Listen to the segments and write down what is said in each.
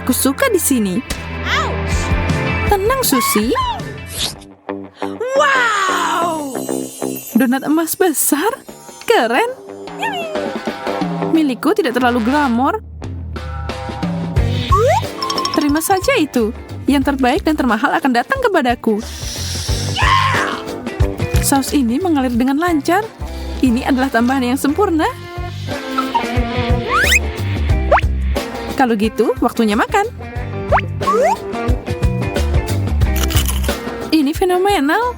Aku suka di sini. Tenang, Susie. Wow! Donat emas besar? Keren. Milikku tidak terlalu glamor. Terima saja itu. Yang terbaik dan termahal akan datang kepadaku. Saus ini mengalir dengan lancar. Ini adalah tambahan yang sempurna. Kalau gitu, waktunya makan. Ini fenomenal.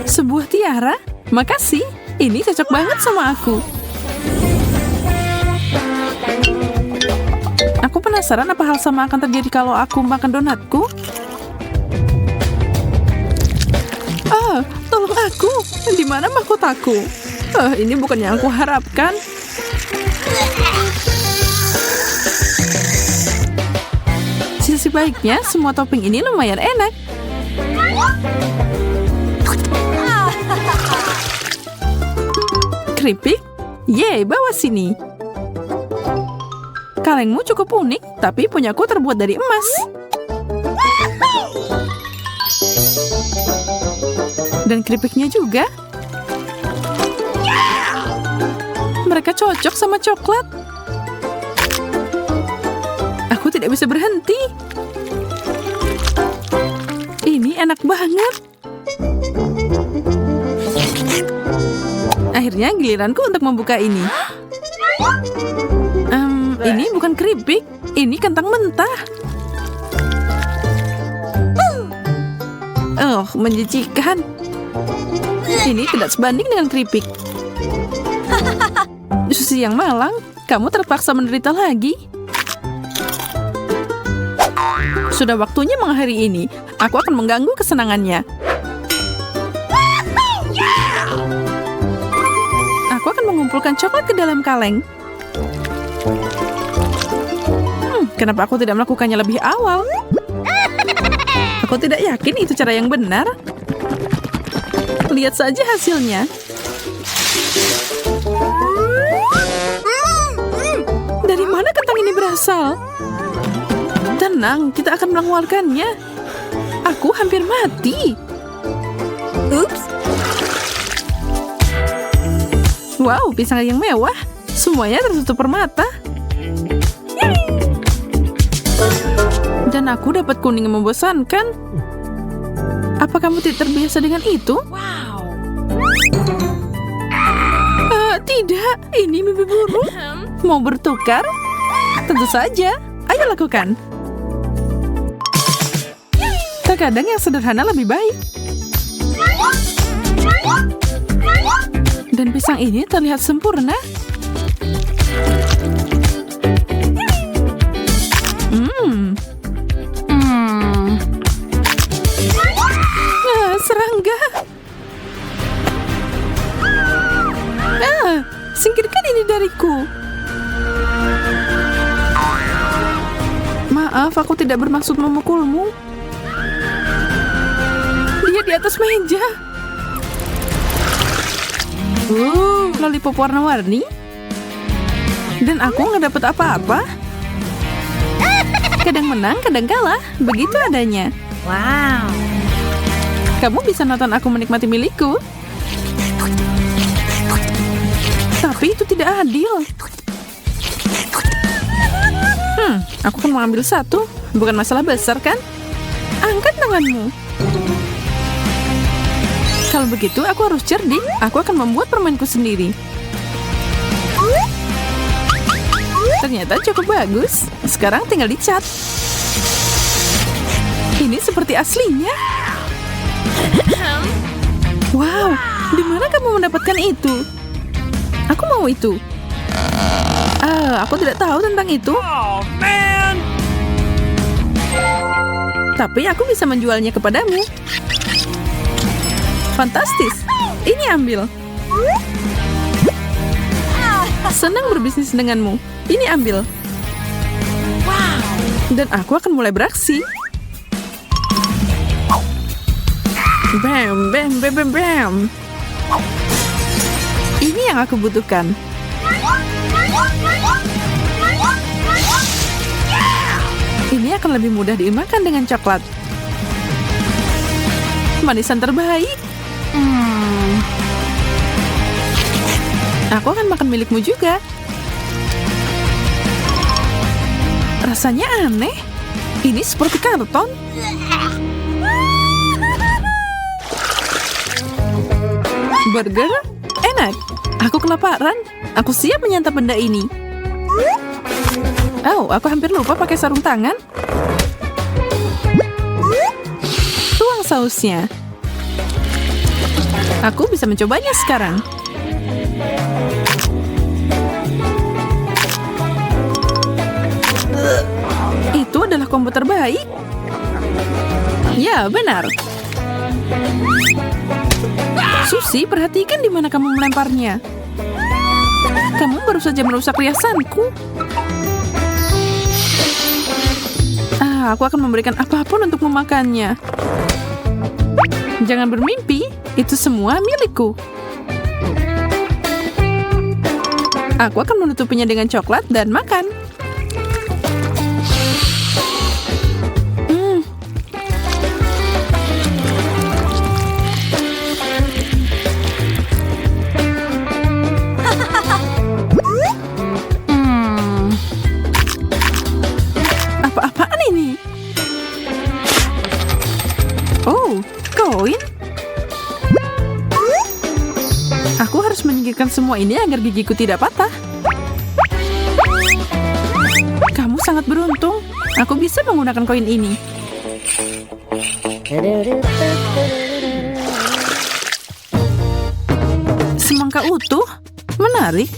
Sebuah tiara? Makasih. Ini cocok banget sama aku. Aku penasaran apa hal sama akan terjadi kalau aku makan donatku. Tolong aku. Di mana mahkotaku? Ini bukan yang aku harapkan. Sisi baiknya, semua topping ini lumayan enak. Keripik? Yeay, bawa sini. Kalengmu cukup unik, tapi punyaku terbuat dari emas. Dan keripiknya juga. Mereka cocok sama coklat. Aku tidak bisa berhenti. Ini enak banget. Akhirnya giliranku untuk membuka ini. Ini bukan keripik. Ini kentang mentah. Menjijikan. Ini tidak sebanding dengan keripik. Susie yang malang, kamu terpaksa menderita lagi. Sudah waktunya mengakhiri ini. Aku akan mengganggu kesenangannya. Aku akan mengumpulkan coklat ke dalam kaleng. Kenapa aku tidak melakukannya lebih awal? Aku tidak yakin itu cara yang benar. Lihat saja hasilnya. Dari mana kentang ini berasal? Tenang, kita akan mengeluarkannya. Aku hampir mati. Ups. Wow, pisang yang mewah. Semuanya tertutup permata. Dan aku dapat kuning yang membosankan. Apa kamu tidak terbiasa dengan itu? Wow! Tidak, ini mimpi buruk. Mau bertukar? Tentu saja. Ayo lakukan. Terkadang yang sederhana lebih baik. Dan pisang ini terlihat sempurna. Serangga. Singkirkan ini dariku. Maaf, aku tidak bermaksud memukulmu. Dia di atas meja. Lollipop warna-warni. Dan aku nggak dapat apa-apa. Kadang menang, kadang kalah. Begitu adanya. Wow! Kamu bisa nonton aku menikmati milikku. Tapi itu tidak adil. Aku akan mengambil satu. Bukan masalah besar, kan? Angkat tanganmu. Kalau begitu, aku harus cerdik. Aku akan membuat permainku sendiri. Ternyata cukup bagus. Sekarang tinggal dicat. Ini seperti aslinya. Wow, di mana kamu mendapatkan itu? Aku mau itu. Aku tidak tahu tentang itu. Oh, man! Tapi aku bisa menjualnya kepadamu. Fantastis. Ini ambil. Senang berbisnis denganmu. Ini ambil. Wow! Dan aku akan mulai beraksi. Bam, bam, bam, bam, bam. Ini yang aku butuhkan. Ini akan lebih mudah dimakan dengan coklat. Manisan terbaik. Aku akan makan milikmu juga. Rasanya aneh. Ini seperti karton. Burger? Enak. Aku kelaparan. Aku siap menyantap benda ini. Oh, aku hampir lupa pakai sarung tangan. Tuang sausnya. Aku bisa mencobanya sekarang. Itu adalah combo terbaik. Ya, benar. Susi, perhatikan di mana kamu melemparnya. Kamu baru saja merusak riasanku. Aku akan memberikan apapun untuk memakannya. Jangan bermimpi, itu semua milikku. Aku akan menutupinya dengan coklat dan makan. Apa-apaan ini? Oh, koin. Aku harus menyingkirkan semua ini agar gigiku tidak patah. Kamu sangat beruntung. Aku bisa menggunakan koin ini. Semangka utuh? Menarik.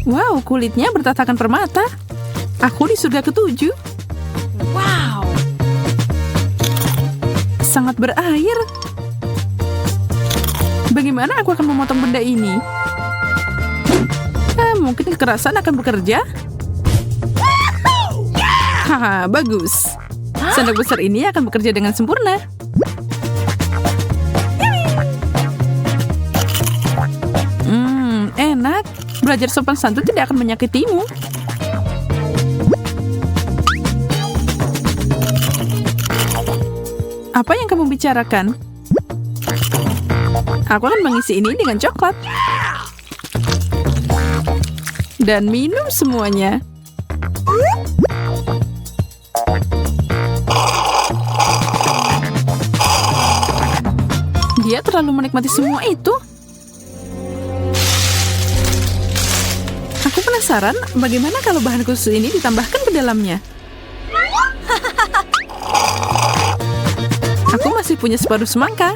Wow, kulitnya bertatakan permata. Aku di surga ke-7. Wow. Sangat berair. Bagaimana aku akan memotong benda ini? Mungkin kekerasan akan bekerja. Haha, bagus. Sendok besar ini akan bekerja dengan sempurna. Enak. Belajar sopan santun tidak akan menyakitimu. Apa yang kamu bicarakan? Aku akan mengisi ini dengan coklat. Dan minum semuanya. Dia terlalu menikmati semua itu. Aku penasaran bagaimana kalau bahan khusus ini ditambahkan ke dalamnya. Aku masih punya separuh semangka.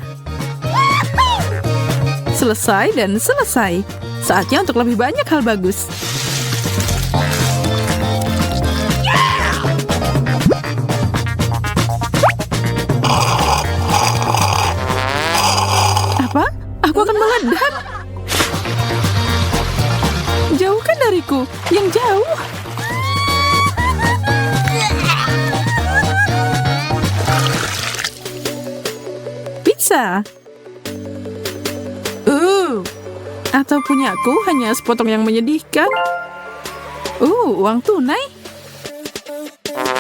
Selesai dan selesai. Saatnya untuk lebih banyak hal bagus. Apa? Aku akan meledak. Jauhkan dariku, yang jauh. Pizza. Atau punyaku hanya sepotong yang menyedihkan. Uang tunai.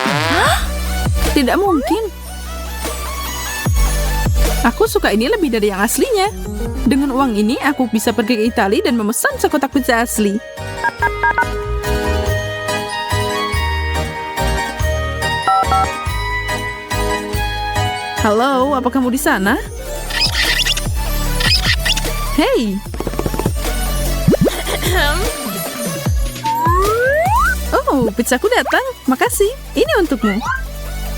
Hah? Tidak mungkin. Aku suka ini lebih dari yang aslinya. Dengan uang ini, aku bisa pergi ke Italia dan memesan sekotak pizza asli. Halo, apa kamu di sana? Hey. Oh, pizzaku datang. Makasih. Ini untukmu.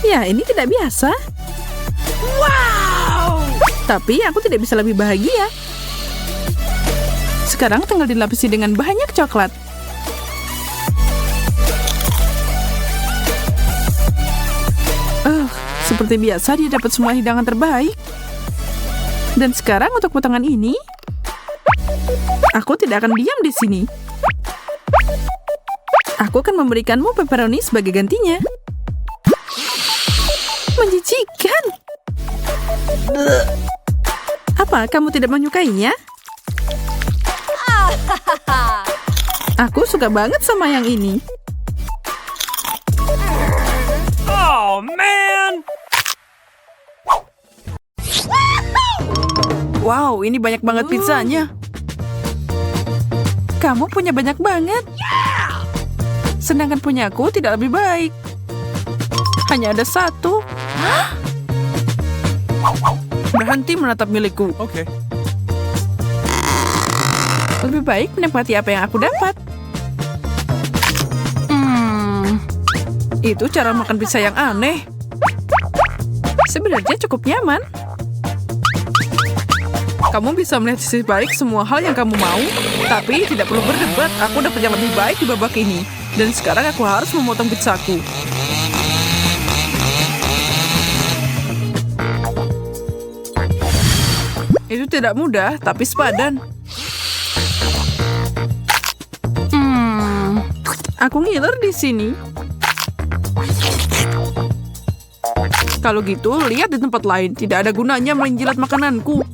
Ya, ini tidak biasa. Wow. Tapi aku tidak bisa lebih bahagia. Sekarang tinggal dilapisi dengan banyak coklat. Seperti biasa dia dapat semua hidangan terbaik. Dan sekarang untuk potongan ini, aku tidak akan diam di sini. Aku akan memberikanmu pepperoni sebagai gantinya. Menjijikan. Apa, kamu tidak menyukainya? Aku suka banget sama yang ini. Oh, man! Wow, ini banyak banget pizzanya. Kamu punya banyak banget. Sedangkan punyaku tidak lebih baik. Hanya ada satu. Berhenti menatap milikku. Okay. Lebih baik menikmati apa yang aku dapat. Itu cara makan pizza yang aneh. Sebenarnya cukup nyaman. Kamu bisa melihat sisi baik semua hal yang kamu mau, tapi tidak perlu berdebat. Aku dapat yang lebih baik di babak ini. Dan sekarang aku harus memotong pizzaku. Itu tidak mudah, tapi sepadan. Aku ngiler di sini. Kalau gitu, lihat di tempat lain. Tidak ada gunanya menjilat makananku.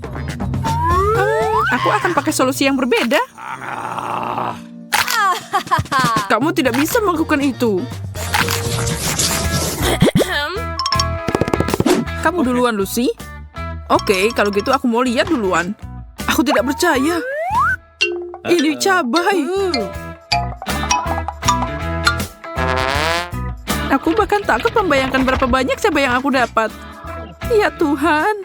Aku akan pakai solusi yang berbeda. Kamu tidak bisa melakukan itu. Kamu duluan, Lucy. Oke, kalau gitu aku mau lihat duluan. Aku tidak percaya. Ini cabai. Aku bahkan takut membayangkan berapa banyak cabai yang aku dapat. Ya Tuhan.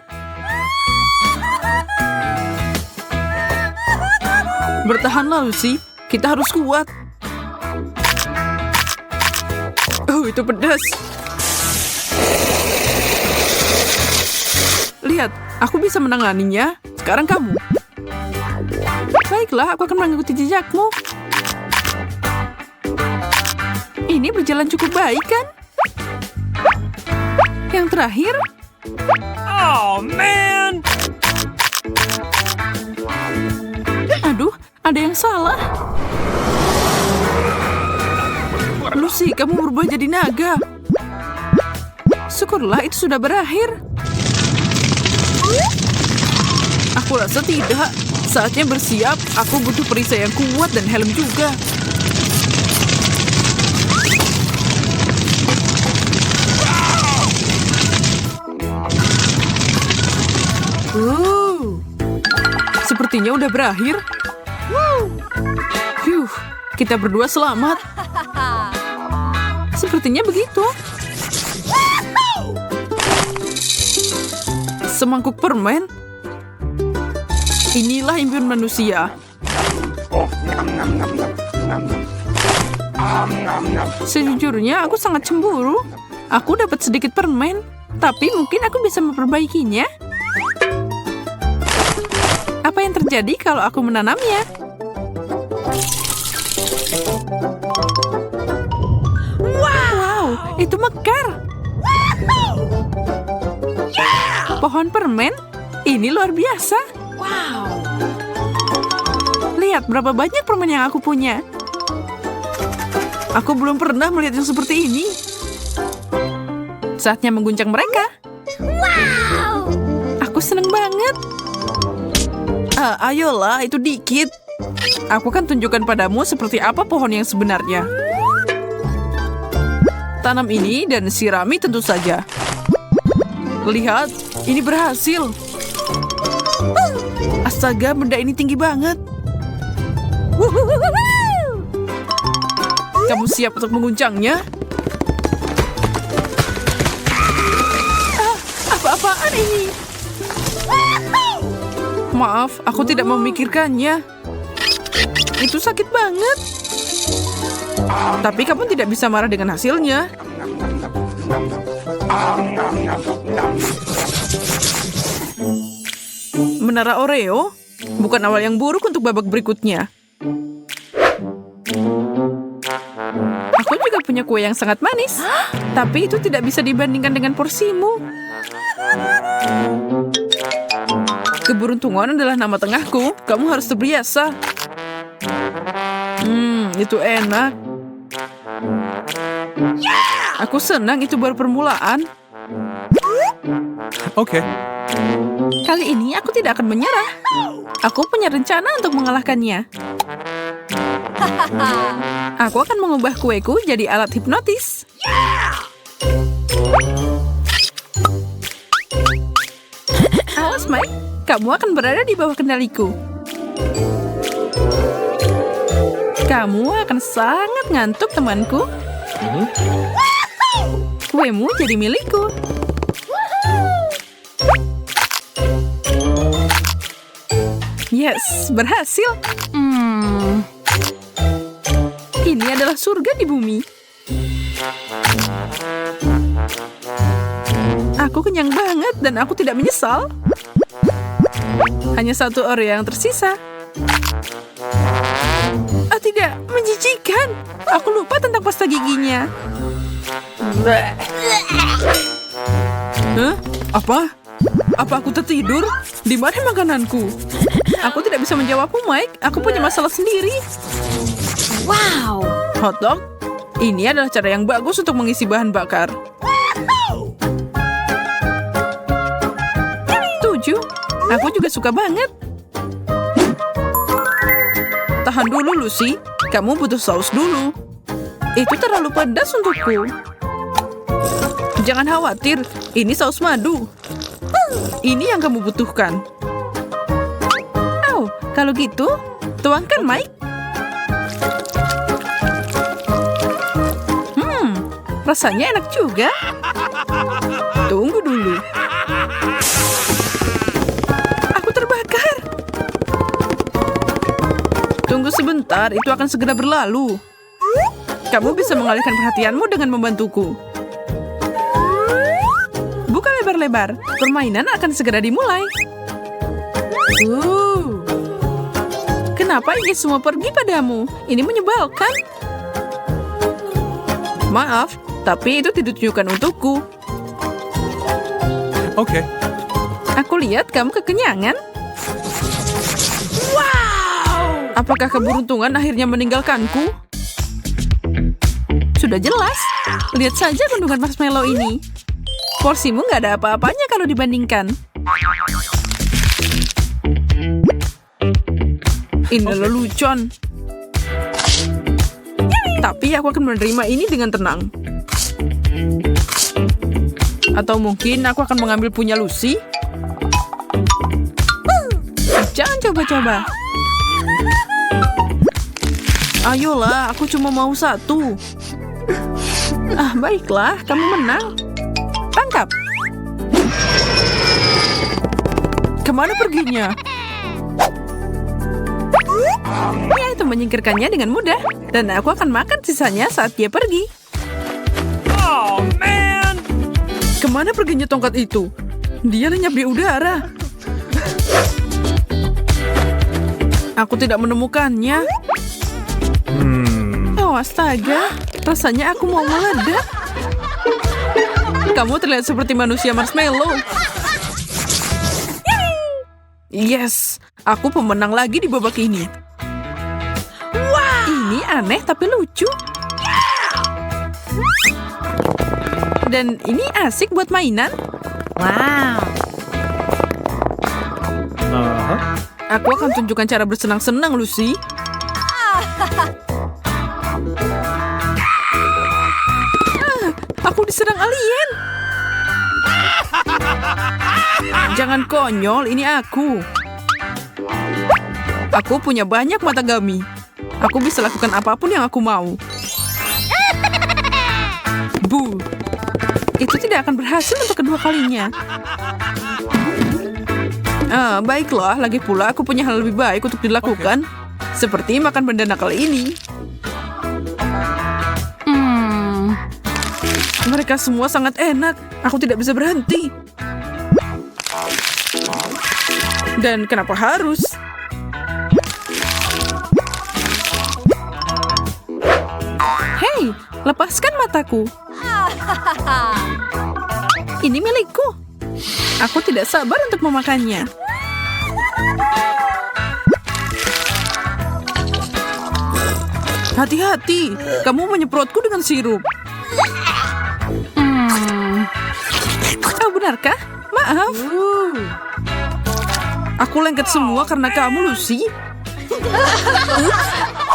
Bertahanlah, Lucy. Kita harus kuat. Oh, itu pedas. Lihat, aku bisa menanganinya. Sekarang kamu. Baiklah, aku akan mengikuti jejakmu. Ini berjalan cukup baik, kan? Yang terakhir. Oh, man! Aduh, ada yang salah. Lucy, kamu berubah jadi naga. Syukurlah itu sudah berakhir. Aku rasa tidak. Saatnya bersiap. Aku butuh perisai yang kuat dan helm juga. Sepertinya udah berakhir. Kita berdua selamat. Sepertinya begitu. Semangkuk permen. Inilah impian manusia. Sejujurnya aku sangat cemburu. Aku dapat sedikit permen, tapi mungkin aku bisa memperbaikinya. Apa yang terjadi kalau aku menanamnya? Wow, itu mekar. Pohon permen? Ini luar biasa. Wow. Lihat berapa banyak permen yang aku punya. Aku belum pernah melihat yang seperti ini. Saatnya mengguncang mereka. Wow. Aku seneng banget. Ayolah, itu dikit. Aku akan tunjukkan padamu seperti apa pohon yang sebenarnya. Tanam ini dan sirami tentu saja. Lihat, ini berhasil. Astaga, benda ini tinggi banget. Kamu siap untuk mengguncangnya? Apa-apaan ini? Maaf, aku tidak memikirkannya. Itu sakit banget. Tapi kamu tidak bisa marah dengan hasilnya. Menara Oreo bukan awal yang buruk untuk babak berikutnya. Aku juga punya kue yang sangat manis. Tapi itu tidak bisa dibandingkan dengan porsimu. Keberuntungan adalah nama tengahku. Kamu harus terbiasa. Itu enak. Aku senang itu baru permulaan. Okay. Kali ini aku tidak akan menyerah. Aku punya rencana untuk mengalahkannya. Aku akan mengubah kueku jadi alat hipnotis. Awas, Mike. Kamu akan berada di bawah kendaliku. Kamu akan sangat ngantuk, temanku. Kuemu jadi milikku. Yes, berhasil. Ini adalah surga di bumi. Aku kenyang banget dan aku tidak menyesal. Hanya satu Oreo yang tersisa. Ah, tidak, menjijikan. Aku lupa tentang pasta giginya. Hah? Apa? Apa aku tertidur? Di mana makananku? Aku tidak bisa menjawabmu, Mike. Aku punya masalah sendiri. Wow. Hotdog? Ini adalah cara yang bagus untuk mengisi bahan bakar. 7. Aku juga suka banget. Tahan dulu, Lucy. Kamu butuh saus dulu. Itu terlalu pedas untukku. Jangan khawatir, ini saus madu. Ini yang kamu butuhkan. Oh, kalau gitu, tuangkan, Mike. Rasanya enak juga. Tunggu dulu. Aku terbakar. Tunggu sebentar, itu akan segera berlalu. Kamu bisa mengalihkan perhatianmu dengan membantuku. Buka lebar-lebar. Permainan akan segera dimulai. Kenapa ini semua pergi padamu? Ini menyebalkan. Maaf, tapi itu ditujukan untukku. Okay. Aku lihat kamu kekenyangan. Wow. Apakah keberuntungan akhirnya meninggalkanku? Sudah jelas. Lihat saja kandungan marshmallow ini. Porsimu nggak ada apa-apanya kalau dibandingkan. Ini lelucon. Tapi aku akan menerima ini dengan tenang. Atau mungkin aku akan mengambil punya Lucy. Jangan coba-coba. Ayolah, aku cuma mau satu. Ah, baiklah, kamu menang. Tangkap. Kemana perginya? Ya, itu menyingkirkannya dengan mudah. Dan aku akan makan sisanya saat dia pergi. Oh, man! Kemana perginya tongkat itu? Dia lenyap di udara. Aku tidak menemukannya. Oh, astaga. Rasanya aku mau meledak. Kamu terlihat seperti manusia marshmallow. Yes, aku pemenang lagi di babak ini. Ini aneh tapi lucu. Dan ini asik buat mainan. Wow. Aku akan tunjukkan cara bersenang-senang, Lucy. Aku diserang alien. Jangan konyol, ini aku. Aku punya banyak mata gami. Aku bisa lakukan apapun yang aku mau. Bu, itu tidak akan berhasil untuk kedua kalinya. Baiklah, lagi pula aku punya hal lebih baik untuk dilakukan. Seperti makan benda nakal ini. Mereka semua sangat enak. Aku tidak bisa berhenti. Dan kenapa harus? Hei, lepaskan mataku. Ini milikku. Aku tidak sabar untuk memakannya. Hati-hati, kamu menyemprotku dengan sirup. Oh, benarkah? Maaf. Aku lengket semua karena kamu, Lucy. Ups.